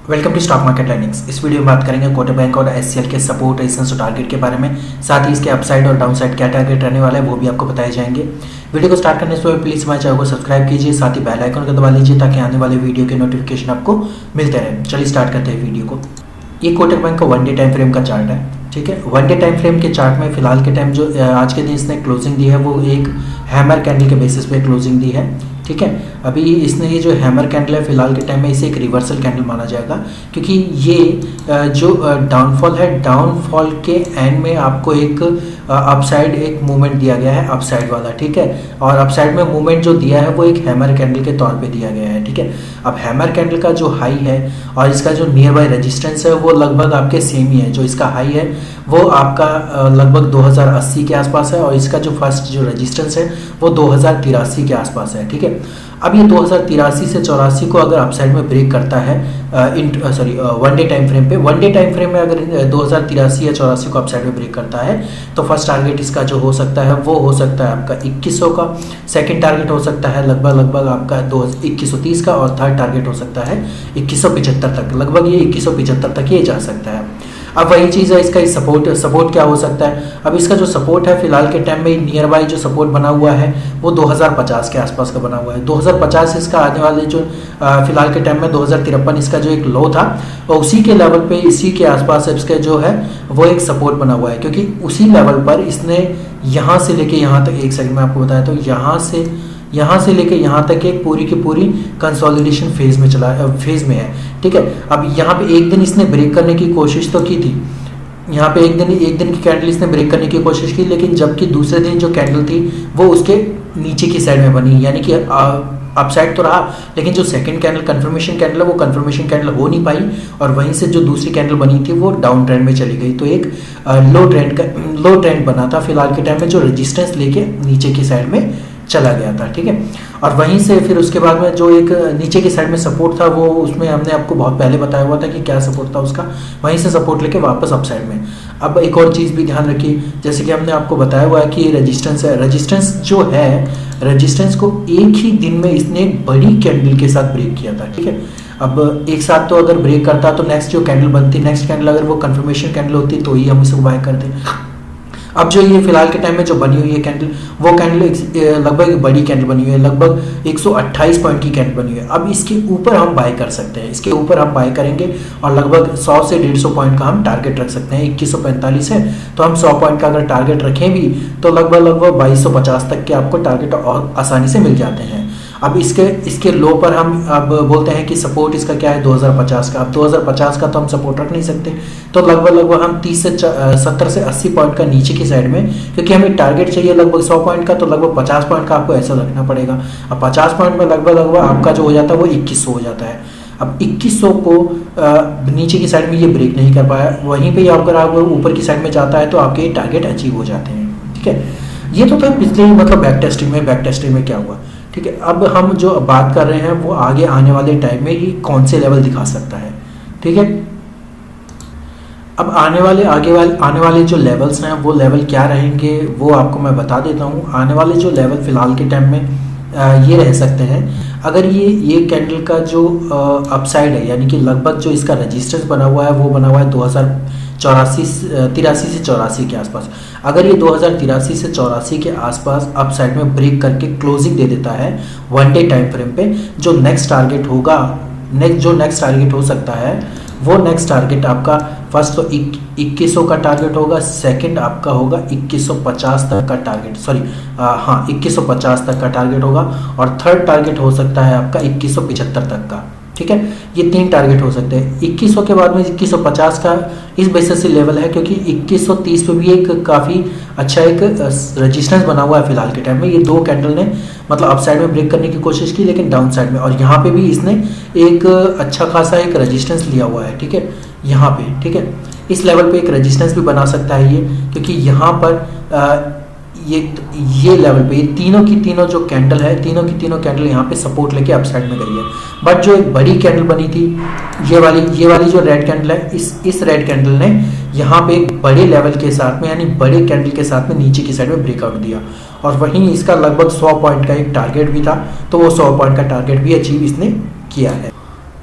Welcome to stock market learnings. इस video में बात करेंगे कोटक बैंक और एचसीएल के सपोर्ट रेजिस्टेंस और टारगेट के बारे में, साथ ही इसके अपसाइड और डाउनसाइड क्या टारगेट रहने वाला है वो भी आपको बताए जाएंगे। वीडियो को स्टार्ट करने से पहले प्लीज हमारे चैनल को सब्सक्राइब कीजिए, साथ ही बेल आइकन को दबा लीजिए ताकि आने वाले वीडियो के नोटिफिकेशन आपको मिलते रहे। चलिए स्टार्ट करते हैं वीडियो को। ये कोटक बैंक का 1 डे टाइम फ्रेम का चार्ट है, ठीक है। 1 डे टाइम फ्रेम के चार्ट में फिलहाल के टाइम जो आज के दिन इसने क्लोजिंग दी है वो एक हैमर कैंडल के बेसिस पे क्लोजिंग दी है, ठीक है। अभी इसने ये जो हैमर कैंडल है फिलहाल के टाइम में इसे एक रिवर्सल कैंडल माना जाएगा, क्योंकि ये जो डाउनफॉल है, डाउनफॉल के एंड में आपको एक अपसाइड एक मूवमेंट दिया गया है, अपसाइड वाला, ठीक है। और अपसाइड में मूवमेंट जो दिया है वो एक हैमर कैंडल के तौर पे दिया गया है, ठीक है। अब हैमर कैंडल का जो हाई है और इसका जो नियर बाय रेजिस्टेंस है वो लगभग आपके सेम ही है। जो इसका हाई है वो आपका लगभग 2080 के आसपास है और इसका जो फर्स्ट जो रेजिस्टेंस है वो 2083 के आसपास है, ठीक है। अब ये 2083 से 84 को अगर अपसाइड में ब्रेक करता है 1 डे टाइम फ्रेम पे, 1 डे टाइम फ्रेम में अगर 2083 या 84 को अपसाइड में ब्रेक करता है तो फर्स्ट टारगेट इसका जो हो सकता है वो हो सकता है आपका 2100 का, सेकंड टारगेट हो सकता है लगभग आपका 2130 का और थर्ड टारगेट हो सकता है 2175 तक। लगभग ये 2175 तक ये जा सकता है। अब वही चीज़ है इसका सपोर्ट क्या हो सकता है। अब इसका जो सपोर्ट है फिलहाल के टाइम में नियर बाय जो सपोर्ट बना हुआ है वो 2050 के आसपास का बना हुआ है। 2050 इसका आने वाले जो फिलहाल के टाइम में 2053 इसका जो एक लो था और उसी के लेवल पे इसी के आसपास इसका जो है वो एक सपोर्ट बना हुआ है, क्योंकि उसी लेवल पर इसने यहाँ से लेके यहाँ तक, एक सेकंड में आपको बताया तो यहाँ से लेके यहाँ तक एक पूरी की पूरी कंसोलिडेशन फेज में है, ठीक है। अब यहाँ पे एक दिन इसने ब्रेक करने की कोशिश तो की थी, यहाँ पे एक दिन की कैंडल इसने ब्रेक करने की कोशिश की, लेकिन जबकि दूसरे दिन जो कैंडल थी वो उसके नीचे की साइड में बनी, यानी कि अपसाइड तो रहा लेकिन जो सेकंड कैंडल कंफर्मेशन कैंडल है वो कंफर्मेशन कैंडल हो नहीं पाई और वहीं से जो दूसरी कैंडल बनी थी वो डाउन ट्रेंड में चली गई। तो एक लो ट्रेंड बना था फिलहाल के टाइम में, जो रेजिस्टेंस लेके नीचे की साइड में चला गया था, ठीक है। और वहीं से फिर उसके बाद में जो एक नीचे की साइड में सपोर्ट था वो उसमें हमने आपको बहुत पहले बताया हुआ था कि क्या सपोर्ट था उसका, वहीं से सपोर्ट लेके वापस अपसाइड में। अब एक और चीज़ भी ध्यान रखिए, जैसे कि हमने आपको बताया हुआ है कि ये रेजिस्टेंस है, रेजिस्टेंस जो है रेजिस्टेंस को एक ही दिन में इसने एक बड़ी कैंडल के साथ ब्रेक किया था, ठीक है। अब एक साथ तो अगर ब्रेक करता तो नेक्स्ट जो कैंडल बनती, नेक्स्ट कैंडल अगर वो कंफर्मेशन कैंडल होती तो ही हम इसको बाय करते। अब जो ये फिलहाल के टाइम में जो बनी हुई है कैंडल, वो कैंडल लगभग एक बड़ी कैंडल बनी हुई है, लगभग 128 पॉइंट की कैंडल बनी हुई है। अब इसके ऊपर हम बाय कर सकते हैं, इसके ऊपर हम बाय करेंगे और लगभग 100 से 150 पॉइंट का हम टारगेट रख सकते हैं। 2145 है तो हम 100 पॉइंट का अगर टारगेट रखें भी तो लगभग 2250 तक के आपको टारगेट और आसानी से मिल जाते हैं। अब इसके लो पर हम अब बोलते हैं कि सपोर्ट इसका क्या है 2050 का। अब 2050 का तो हम सपोर्ट रख नहीं सकते, तो लगभग हम 70 से 80 पॉइंट का नीचे की साइड में, क्योंकि हमें टारगेट चाहिए लगभग 100 पॉइंट का, तो लगभग 50 पॉइंट का आपको ऐसा रखना पड़ेगा। अब 50 पॉइंट में लगभग आपका जो हो जाता है वो 2100 हो जाता है। अब 2100 को नीचे की साइड में ये ब्रेक नहीं कर पाया, वहीं पे अगर आप ऊपर की साइड में जाता है तो आपके टारगेट अचीव हो जाते हैं, ठीक है। ये तो था पिछले मतलब बैक टेस्टिंग में क्या हुआ, ठीक है। अब हम जो बात कर रहे हैं वो आगे आने वाले टाइम में ये कौन से लेवल दिखा सकता है, ठीक है। अब आने वाले जो लेवल्स हैं वो लेवल क्या रहेंगे वो आपको मैं बता देता हूँ। आने वाले जो लेवल फिलहाल के टाइम में ये रह सकते हैं, अगर ये कैंडल का जो अपसाइड है, यानी कि लगभग जो इसका रेजिस्टेंस बना हुआ है वो बना हुआ है 83 से 84 के आसपास। अगर ये 2083 से 84 के आसपास अपसाइड में ब्रेक करके क्लोजिंग दे देता है 1 डे टाइम फ्रेम पे, जो नेक्स्ट टारगेट हो सकता है वो नेक्स्ट टारगेट आपका फर्स्ट तो 2100 का टारगेट होगा, सेकंड आपका होगा 2150 तक का टारगेट, 2150 तक का टारगेट होगा और थर्ड टारगेट हो सकता है आपका 2175 तक का, ठीक है। ये 3 टारगेट हो सकते हैं। 2100 के बाद में 2150 का इस बेसिस से लेवल है, क्योंकि 2130 पे भी एक काफ़ी अच्छा एक रेजिस्टेंस बना हुआ है फिलहाल के टाइम में। ये 2 कैंडल ने मतलब अपसाइड में ब्रेक करने की कोशिश की लेकिन डाउन साइड में, और यहाँ पे भी इसने एक अच्छा खासा एक रेजिस्टेंस लिया हुआ है, ठीक है, यहाँ पे, ठीक है। इस लेवल पे एक रेजिस्टेंस भी बना सकता है ये, क्योंकि यहाँ पर ये लेवल पे ये तीनों की तीनों जो कैंडल है, तीनों की तीनों कैंडल यहाँ पे सपोर्ट लेके अपसाइड में गई है। बट जो एक बड़ी कैंडल बनी थी ये वाली जो रेड कैंडल है, इस रेड कैंडल ने यहाँ पे एक बड़े लेवल के साथ में, यानी बड़े कैंडल के साथ में नीचे की साइड में ब्रेकआउट दिया और वहीं इसका लगभग 100 पॉइंट का एक टारगेट भी था, तो वो 100 पॉइंट का टारगेट भी अचीव इसने किया है।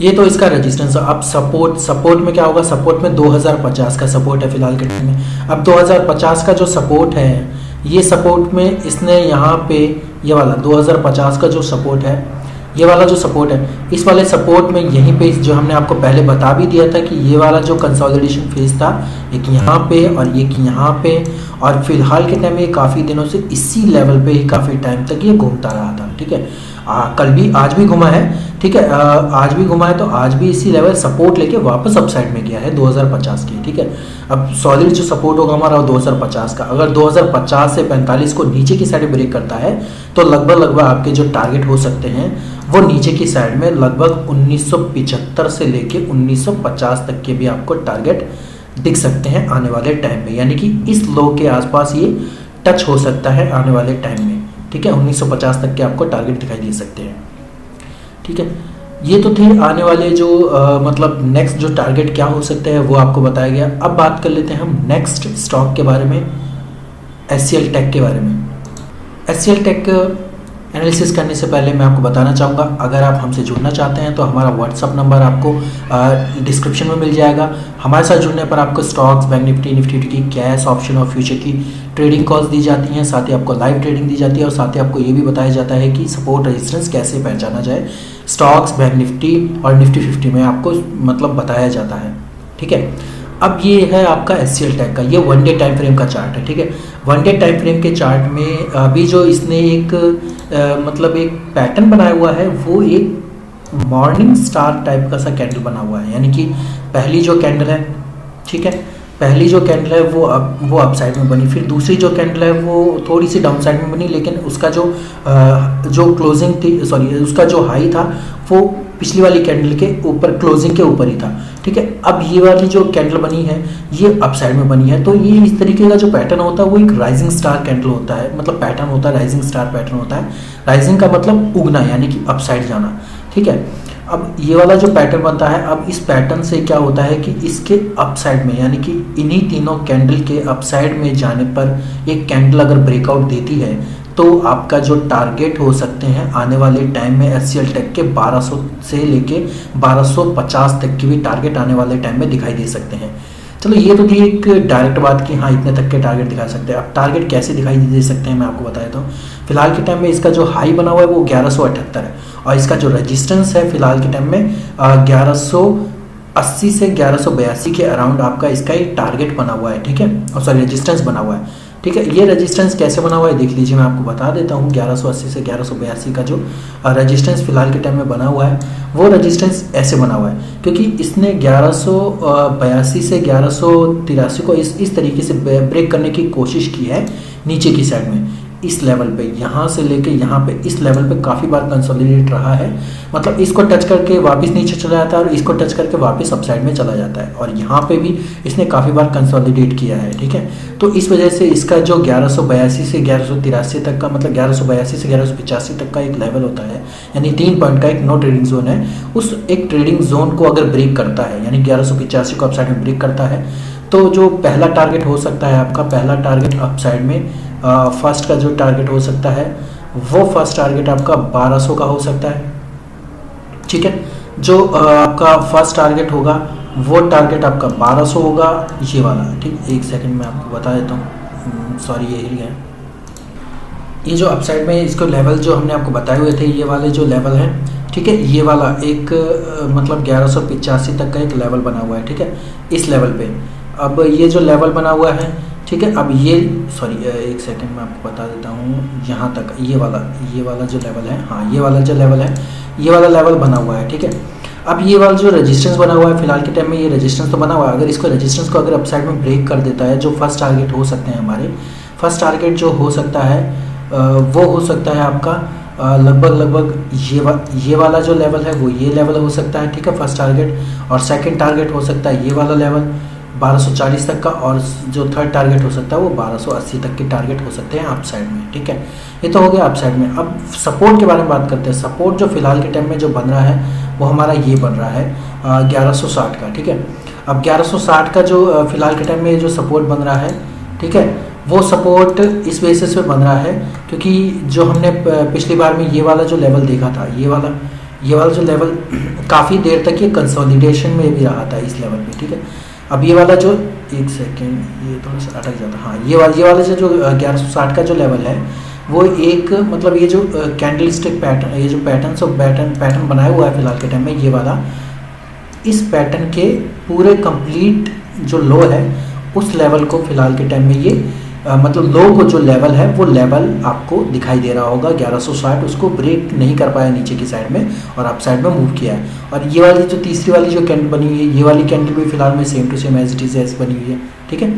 ये तो इसका रेजिस्टेंस। अब सपोर्ट में क्या होगा, सपोर्ट में 2050 का सपोर्ट है फिलहाल के टाइम में। अब 2050 का जो सपोर्ट है, ये सपोर्ट में इसने यहाँ पे ये वाला 2050 का जो सपोर्ट है, ये वाला जो सपोर्ट है, इस वाले सपोर्ट में यहीं पे जो हमने आपको पहले बता भी दिया था कि ये वाला जो कंसोलिडेशन फेज था, एक यहाँ पे और एक यहाँ पे, और फिलहाल के टाइम में काफ़ी दिनों से इसी लेवल पे ही काफ़ी टाइम तक ये घूमता रहा था। ठीक है, कल भी आज भी घुमा है। ठीक है, आज भी घुमा है, तो आज भी इसी लेवल सपोर्ट लेके वापस अपसाइड में गया है 2050 की। ठीक है, अब सॉलिड जो सपोर्ट होगा हमारा 2050 का, अगर 2050 से 45 को नीचे की साइड ब्रेक करता है तो लगभग आपके जो टारगेट हो सकते हैं वो नीचे की साइड में लगभग 1975 से लेके 1950 तक के भी आपको टारगेट दिख सकते हैं आने वाले टाइम में, यानी कि इस लो के आसपास ये टच हो सकता है आने वाले टाइम में। ठीक है, 1950 तक के आपको टारगेट दिखाई दे सकते हैं। ठीक है, ये तो थे आने वाले जो मतलब नेक्स्ट जो टारगेट क्या हो सकते हैं वो आपको बताया गया। अब बात कर लेते हैं हम नेक्स्ट स्टॉक के बारे में, HCL टेक के बारे में। HCL टेक एनालिसिस करने से पहले मैं आपको बताना चाहूँगा, अगर आप हमसे जुड़ना चाहते हैं तो हमारा व्हाट्सअप नंबर आपको डिस्क्रिप्शन में मिल जाएगा। हमारे साथ जुड़ने पर आपको स्टॉक्स, बैंक निफ्टी, निफ्टी की कैश, ऑप्शन और फ्यूचर की ट्रेडिंग कॉल्स दी जाती हैं, साथ ही आपको लाइव ट्रेडिंग दी जाती है, और साथ ही आपको ये भी बताया जाता है कि सपोर्ट रेजिस्टेंस कैसे पहचाना जाए स्टॉक्स, बैंक निफ्टी और निफ्टी 50 में आपको मतलब बताया जाता है। ठीक है, अब ये है आपका HCL टेक का, ये 1 डे टाइम फ्रेम का चार्ट है। ठीक है, 1 डे टाइम फ्रेम के चार्ट में अभी जो इसने एक मतलब एक पैटर्न बनाया हुआ है, वो एक मॉर्निंग स्टार टाइप का सा कैंडल बना हुआ है, यानी कि पहली जो कैंडल है, ठीक है, पहली जो कैंडल है वो अप साइड में बनी, फिर दूसरी जो कैंडल है वो थोड़ी सी डाउन साइड में बनी, लेकिन उसका जो क्लोजिंग थी, सॉरी, उसका जो हाई था वो पिछली वाली कैंडल के ऊपर, क्लोजिंग के ऊपर ही था। ठीक है, अब ये वाली जो कैंडल बनी है ये अप साइड में बनी है, तो ये इस तरीके का जो पैटर्न होता है वो एक राइजिंग स्टार कैंडल होता है, मतलब पैटर्न होता है, राइजिंग स्टार पैटर्न होता है। राइजिंग का मतलब उगना, यानी कि अप साइड जाना। ठीक है, अब ये वाला जो पैटर्न बनता है, अब इस पैटर्न से क्या होता है कि इसके अप साइड में, यानी कि इन्हीं तीनों कैंडल के अप साइड में जाने पर एक कैंडल अगर ब्रेकआउट देती है तो आपका जो टारगेट हो सकते हैं आने वाले टाइम में HCL टेक के 1200 से लेके 1250 तक की भी टारगेट आने वाले टाइम में दिखाई दे सकते हैं। चलो, ये तो थी एक डायरेक्ट बात कि हाँ इतने तक के टारगेट दिखा सकते हैं। अब टारगेट कैसे दिखाई दे सकते हैं मैं आपको बता देता हूँ। फिलहाल के टाइम में इसका जो हाई बना हुआ है वो 1178 है, और इसका जो रेजिस्टेंस है फिलहाल के टाइम में 1180 से 1182 के अराउंड आपका इसका एक टारगेट बना हुआ है। ठीक है, और सॉरी रेजिस्टेंस बना हुआ है। ठीक है, ये रेजिस्टेंस कैसे बना हुआ है देख लीजिए, मैं आपको बता देता हूँ। 1180 से 1182 का जो रेजिस्टेंस फिलहाल के टाइम में बना हुआ है वो रेजिस्टेंस ऐसे बना हुआ है, क्योंकि इसने 1182 से 1183 को इस तरीके से ब्रेक करने की कोशिश की है नीचे की साइड में, इस लेवल पे, यहाँ से लेके यहाँ पे, इस लेवल पे काफ़ी बार कंसोलिडेट रहा है, मतलब इसको टच करके वापस नीचे चला जाता है और इसको टच करके वापस अपसाइड में चला जाता है, और यहाँ पे भी इसने काफ़ी बार कंसोलिडेट किया है। ठीक है, तो इस वजह से इसका जो 1182 से 1183 तक का, मतलब 1182 से 1185 तक का एक लेवल होता है, यानी 3 पॉइंट का एक नो ट्रेडिंग जोन है, उस एक ट्रेडिंग जोन को अगर ब्रेक करता है, यानी 1185 को अपसाइड में ब्रेक करता है, तो जो पहला टारगेट हो सकता है आपका, पहला टारगेट अपसाइड में फर्स्ट का जो टारगेट हो सकता है वो फर्स्ट टारगेट आपका 1200 का हो सकता है। ठीक है, जो आपका फर्स्ट टारगेट होगा वो टारगेट आपका 1200 होगा, ये वाला। ठीक, एक सेकंड में आपको बता देता हूँ, सॉरी ये हिल गया। ये जो अपसाइड में इसको लेवल जो हमने आपको बताए हुए थे, ये वाले जो लेवल है, ठीक है, ये वाला एक मतलब 1185 तक का एक लेवल बना हुआ है। ठीक है, इस लेवल पे अब ये जो लेवल बना हुआ है, ठीक है, अब ये सॉरी एक सेकंड में आपको बता देता हूँ, यहाँ तक ये वाला जो लेवल है, हाँ ये वाला जो लेवल है, ये वाला लेवल बना हुआ है। ठीक है, अब ये वाला जो रेजिस्टेंस बना हुआ है फिलहाल के टाइम में, ये रेजिस्टेंस तो बना हुआ है, अगर इसको रेजिस्टेंस को अगर अपसाइड में ब्रेक कर देता है, जो फर्स्ट टारगेट हो सकते हैं हमारे, फर्स्ट टारगेट जो हो सकता है वो हो सकता है आपका लगभग ये वाला जो लेवल है वो ये लेवल हो सकता है। ठीक है, फर्स्ट टारगेट, और सेकंड टारगेट हो सकता है ये वाला लेवल 1240 तक का, और जो थर्ड टारगेट हो सकता है वो 1280 तक के टारगेट हो सकते हैं अप साइड में। ठीक है, ये तो हो गया अप साइड में। अब सपोर्ट के बारे में बात करते हैं। सपोर्ट जो फिलहाल के टाइम में जो बन रहा है वो हमारा ये बन रहा है 1160 का। ठीक है, अब 1160 का जो फिलहाल के टाइम में जो सपोर्ट बन रहा है, ठीक है, वो सपोर्ट इस बेसिस पे बन रहा है क्योंकि जो हमने पिछली बार में ये वाला जो लेवल देखा था, ये वाला जो लेवल काफ़ी देर तक ये कंसोलिडेशन में भी रहा था इस लेवल पे, ठीक है। अब ये वाला जो, एक सेकेंड ये थोड़ा सा अटक जाता, हाँ ये वाला जो 1160 का जो लेवल है वो एक मतलब ये जो कैंडलस्टिक पैटर्न, ये जो पैटर्न बनाया हुआ है फिलहाल के टाइम में, ये वाला इस पैटर्न के पूरे कंप्लीट जो लो है उस लेवल को फिलहाल के टाइम में ये मतलब लो को जो लेवल है वो लेवल आपको दिखाई दे रहा होगा 1160, उसको ब्रेक नहीं कर पाया नीचे की साइड में और अप साइड में मूव किया है। और ये वाली जो तीसरी वाली जो कैंडल बनी हुई है, ये वाली कैंडल भी फिलहाल में same to same as it is ऐसी बनी हुई है, ठीक है।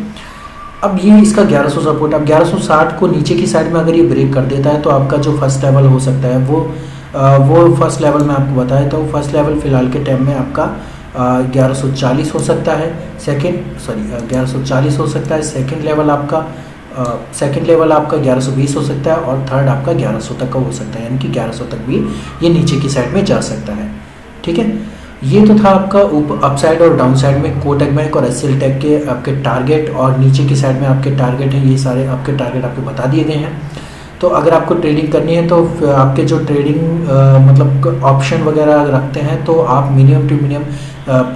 अब ये इसका 1100 सपोर्ट, अब 1160 को नीचे की साइड में अगर ये ब्रेक कर देता है तो आपका जो फर्स्ट लेवल हो सकता है वो फर्स्ट लेवल में आपको बताया, तो फर्स्ट लेवल फिलहाल के टाइम में आपका 1140 हो सकता है, 1140 हो सकता है। सेकंड लेवल आपका 1120 हो सकता है और थर्ड आपका 1100 तक का हो सकता है, यानी कि 1100 तक भी ये नीचे की साइड में जा सकता है, ठीक है। ये तो था आपका अप साइड और डाउन साइड में कोटक बैंक और एचसीएल टेक के आपके टारगेट, और नीचे की साइड में आपके टारगेट हैं, ये सारे आपके टारगेट आपको बता दिए गए हैं। तो अगर आपको ट्रेडिंग करनी है तो आपके जो ट्रेडिंग मतलब ऑप्शन वगैरह रखते हैं तो आप मिनिमम टू मिनिमम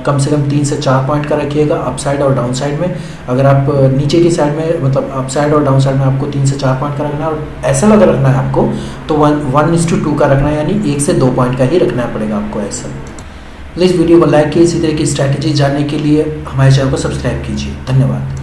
कम से कम 3 से 4 पॉइंट का रखिएगा अप साइड और डाउन साइड में। अगर आप नीचे की साइड में मतलब अप साइड और डाउन साइड में आपको 3 से 4 पॉइंट का रखना है, और ऐसा अगर रखना है आपको तो 1:2 का रखना है, यानी 1 से 2 पॉइंट का ही रखना पड़ेगा आपको ऐसा। प्लीज़ वीडियो को लाइक कीजिए, इसी तरह की स्ट्रैटेजी जानने के लिए हमारे चैनल को सब्सक्राइब कीजिए। धन्यवाद।